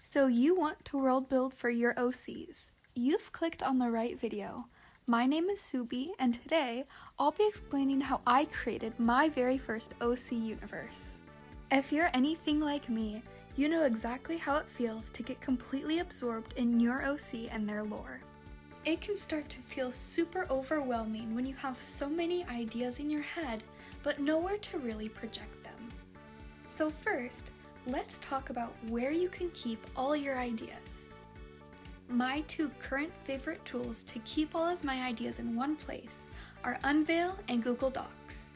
So you want to world build for your OCs. You've clicked on the right video. My name is Subi, and today I'll be explaining how I created my very first OC universe. If you're anything like me, you know exactly how it feels to get completely absorbed in your OC and their lore. It can start to feel super overwhelming when you have so many ideas in your head, but nowhere to really project them. So first, let's talk about where you can keep all your ideas. My two current favorite tools to keep all of my ideas in one place are Unveil and Google Docs.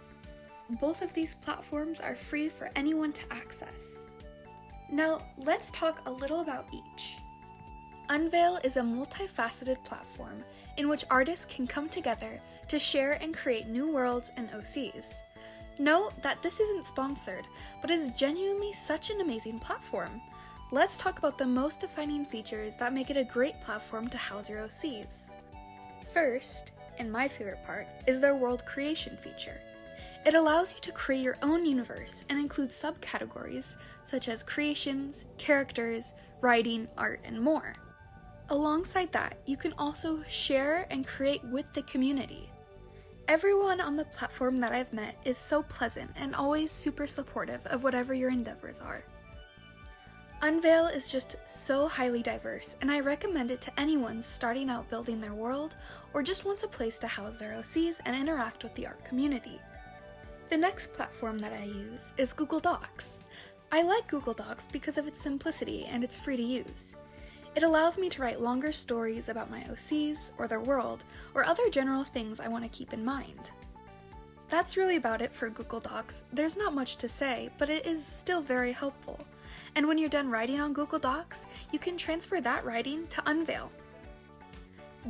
Both of these platforms are free for anyone to access. Now, let's talk a little about each. Unveil is a multifaceted platform in which artists can come together to share and create new worlds and OCs. Note that this isn't sponsored, but is genuinely such an amazing platform. Let's talk about the most defining features that make it a great platform to house your OCs. First, and my favorite part, is their world creation feature. It allows you to create your own universe and includes subcategories such as creations, characters, writing, art, and more. Alongside that, you can also share and create with the community. Everyone on the platform that I've met is so pleasant and always super supportive of whatever your endeavors are. Unveil is just so highly diverse, and I recommend it to anyone starting out building their world or just wants a place to house their OCs and interact with the art community. The next platform that I use is Google Docs. I like Google Docs because of its simplicity and it's free to use. It allows me to write longer stories about my OCs or their world or other general things I want to keep in mind. That's really about it for Google Docs. There's not much to say, but it is still very helpful. And when you're done writing on Google Docs, you can transfer that writing to Unveil.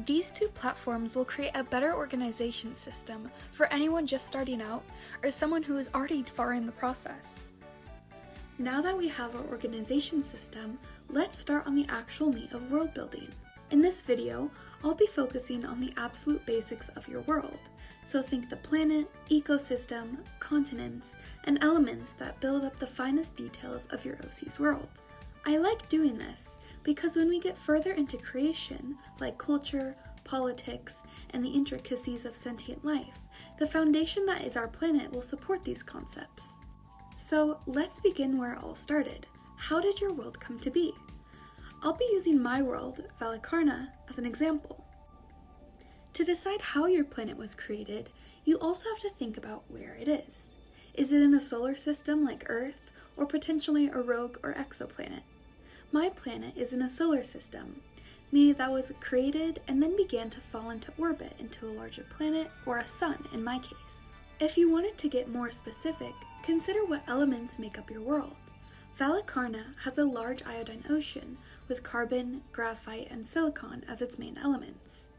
These two platforms will create a better organization system for anyone just starting out or someone who is already far in the process. Now that we have our organization system, let's start on the actual meat of world building. In this video, I'll be focusing on the absolute basics of your world. So think the planet, ecosystem, continents, and elements that build up the finest details of your OC's world. I like doing this because when we get further into creation, like culture, politics, and the intricacies of sentient life, the foundation that is our planet will support these concepts. So let's begin where it all started. How did your world come to be? I'll be using my world, Valikarna, as an example. To decide how your planet was created, you also have to think about where it is. Is it in a solar system like Earth, or potentially a rogue or exoplanet? My planet is in a solar system, meaning that was created and then began to fall into orbit into a larger planet, or a sun in my case. If you wanted to get more specific, consider what elements make up your world. Valikarna has a large iodine ocean with carbon, graphite, and silicon as its main elements.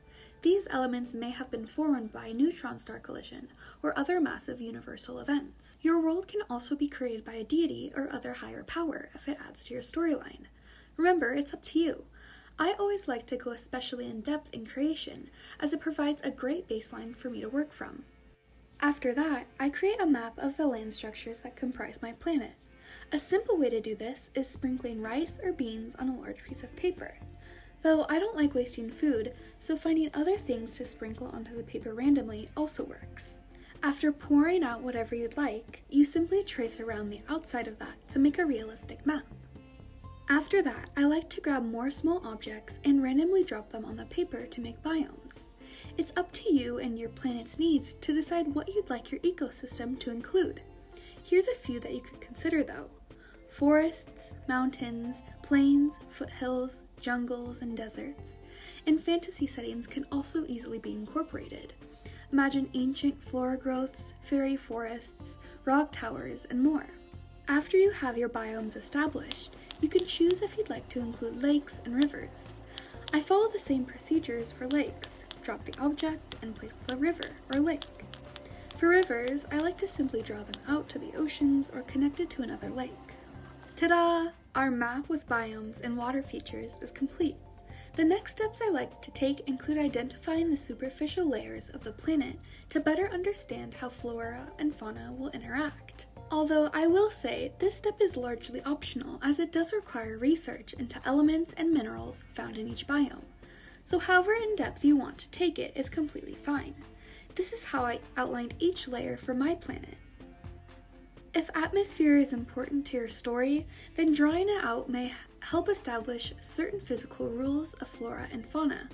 These elements may have been formed by a neutron star collision or other massive universal events. Your world can also be created by a deity or other higher power if it adds to your storyline. Remember, it's up to you. I always like to go especially in depth in creation, as it provides a great baseline for me to work from. After that, I create a map of the land structures that comprise my planet. A simple way to do this is sprinkling rice or beans on a large piece of paper. Though I don't like wasting food, so finding other things to sprinkle onto the paper randomly also works. After pouring out whatever you'd like, you simply trace around the outside of that to make a realistic map. After that, I like to grab more small objects and randomly drop them on the paper to make biomes. It's up to you and your planet's needs to decide what you'd like your ecosystem to include. Here's a few that you could consider though. Forests, mountains, plains, foothills, jungles, and deserts. And fantasy settings can also easily be incorporated. Imagine ancient flora growths, fairy forests, rock towers, and more. After you have your biomes established, you can choose if you'd like to include lakes and rivers. I follow the same procedures for lakes. Drop the object and place the river or lake. For rivers, I like to simply draw them out to the oceans or connected to another lake. Ta-da! Our map with biomes and water features is complete. The next steps I like to take include identifying the superficial layers of the planet to better understand how flora and fauna will interact. Although I will say this step is largely optional as it does require research into elements and minerals found in each biome. So however in depth you want to take it is completely fine. This is how I outlined each layer for my planet. If atmosphere is important to your story, then drawing it out may help establish certain physical rules of flora and fauna.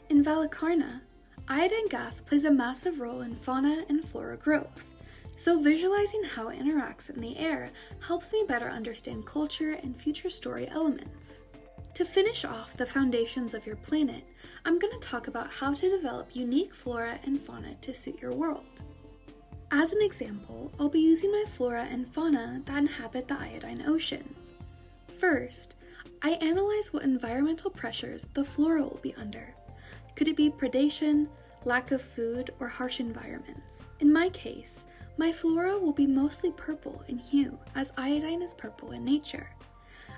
In Valacarna, iodine gas plays a massive role in fauna and flora growth, so visualizing how it interacts in the air helps me better understand culture and future story elements. To finish off the foundations of your planet, I'm going to talk about how to develop unique flora and fauna to suit your world. As an example, I'll be using my flora and fauna that inhabit the iodine ocean. First, I analyze what environmental pressures the flora will be under. Could it be predation, lack of food, or harsh environments? In my case, my flora will be mostly purple in hue, as iodine is purple in nature.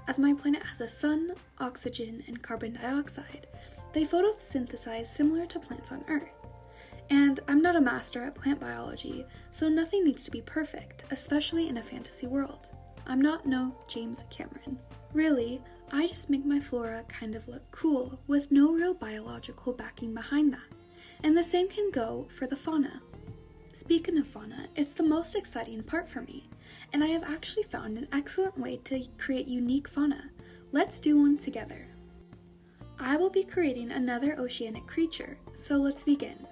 As my planet has a sun, oxygen, and carbon dioxide, they photosynthesize similar to plants on Earth. And I'm not a master at plant biology, so nothing needs to be perfect, especially in a fantasy world. I'm not no James Cameron. Really, I just make my flora kind of look cool with no real biological backing behind that. And the same can go for the fauna. Speaking of fauna, it's the most exciting part for me, and I have actually found an excellent way to create unique fauna. Let's do one together. I will be creating another oceanic creature, so let's begin.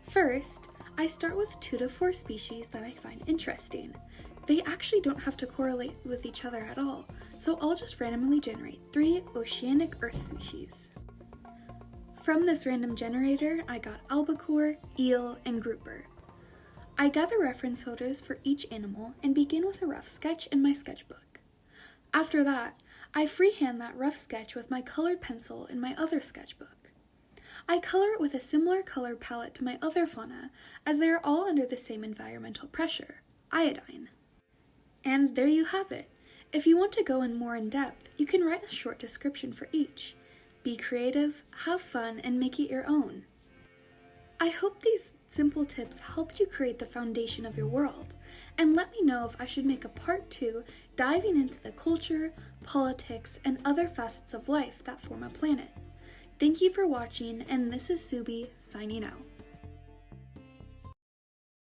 First, I start with 2 to 4 species that I find interesting. They actually don't have to correlate with each other at all, so I'll just randomly generate 3 oceanic Earth species. From this random generator, I got albacore, eel, and grouper. I gather reference photos for each animal and begin with a rough sketch in my sketchbook. After that, I freehand that rough sketch with my colored pencil in my other sketchbook. I color it with a similar color palette to my other fauna, as they are all under the same environmental pressure, iodine. And there you have it. If you want to go in more in depth, you can write a short description for each. Be creative, have fun, and make it your own. I hope these simple tips helped you create the foundation of your world, and let me know if I should make a part 2 diving into the culture, politics, and other facets of life that form a planet. Thank you for watching, and this is Subi signing out.